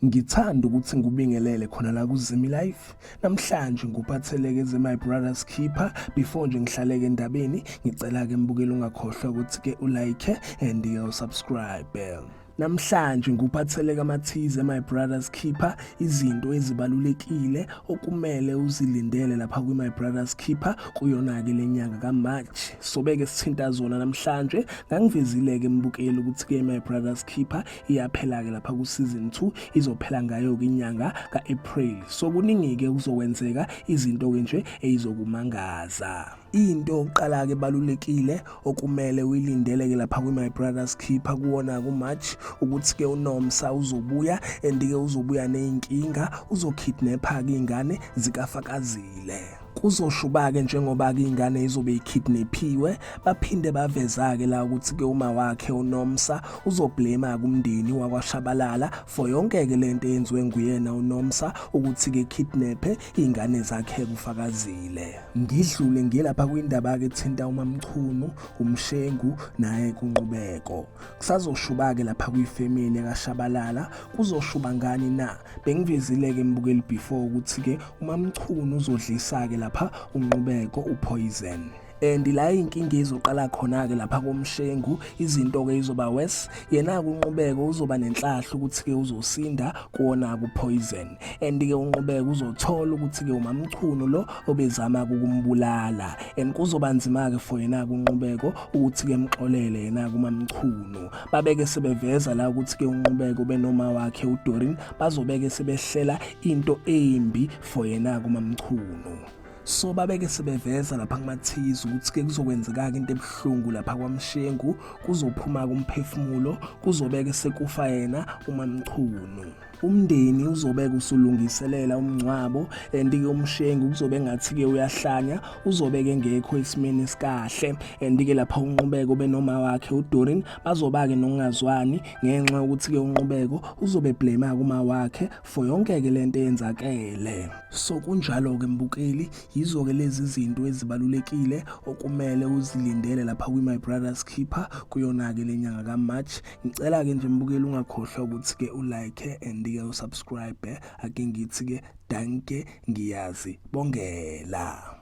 Ngithanda ukuthi ngibingelele khona la kuZimi Life. Namhlanje nguphatheleke eze My Brother's Keeper. Before nje ngihlaleke endabeni, ngicela ke mbukeli ungakhohlwa ukuthi ke ulike and usubscribe. Namhlanje nguphatheleke amathize My Brother's Keeper, izinto ezibalulekile okumele uzilindele lapha kwi My Brother's Keeper kuyona ke lenyanga kaMarch. Sobeke sithinta zona namhlanje. Ngangivezile ke mbukeli ukuthi ke My Brother's Keeper iyaphela ke lapha ku season 2, izophela ngayo ke inyanga kaApril. So kuningi ke kuzokwenzeka izinto ke nje ezizokumangaza. Into oqala ke balulekile okumele uyilindele ke lapha kwi My Brother's Keeper kuwona kuMarch ukuthi ke uNomsa uzobuya and ke uzobuya neinkinga, uzokidnapha ke ingane zikaFakazile. Kuzoshuba ke njengoba ke ingane izobe ikidnapiwe, baphinde baveza ke la ukuthi ke uma wakhe uNomsa uzoblame kumndeni wakwaShabalala for yonke ke lento eyenziwe nguyena uNomsa ukuthi ke kidnap ingane zakhe kuFakazile. Ngidlule ngilapha kwindaba ke thinta uMamchunu, uMshengu naye kunqubeko. Kusazoshuba ke lapha kwifamily kaShabalala, kuzoshuba ngani na? Bengivezile ke mbukeli before ukuthi ke uMamchunu uzodlisa ke lapha unqubeko uPoison. And la inkinga izoqala khona ke lapha koMshengu, izinto ke izoba worse. Yena kunqubeko uzoba nenhlahla ukuthi ke uzosinda kuona kuPoison. And ke unqubeko uzothola ukuthi ke uMamchunu lo obezama ukumbulala. And kuzoba nzima ke for yena kunqubeko ukuthi ke mxolele yena kuMamchunu. Babeke sebeveza la ukuthi ke unqubeko benoma wakhe uDorin bazobeke sebehlela into embi for yena kuMamchunu. So babeke sebeveza lapha kumathize ukuthi ke kuzokwenzeka into ebuhlungu lapha kwaMshengu, kuzophuma kumphefumulo, kuzobeke sekufa yena uMamchunu. Umndeni uzobeka usulungiselela umncwabo and ke uMshengu kuzobe ngathi ke uyahlanya, uzobeke ngekho esimeni esikahle. And ke lapha unqubeko benoma wakhe uDorin bazoba ke nokungazwani ngenxa ukuthi ke unqubeko uzobe blame kuma wakhe for yonke ke lento eyenzakele. So kunjalo ke mbukeli, yizo ke lezi zinto ezibalulekile okumele uzilindele lapha kwi My Brother's Keeper kuyona ke lenyanga kaMarch. Ngicela ke nje mbukeli ungakhohlwa ukuthi ke ulike and usubscribe. Ake ngithi ke danke, ngiyazi bongela.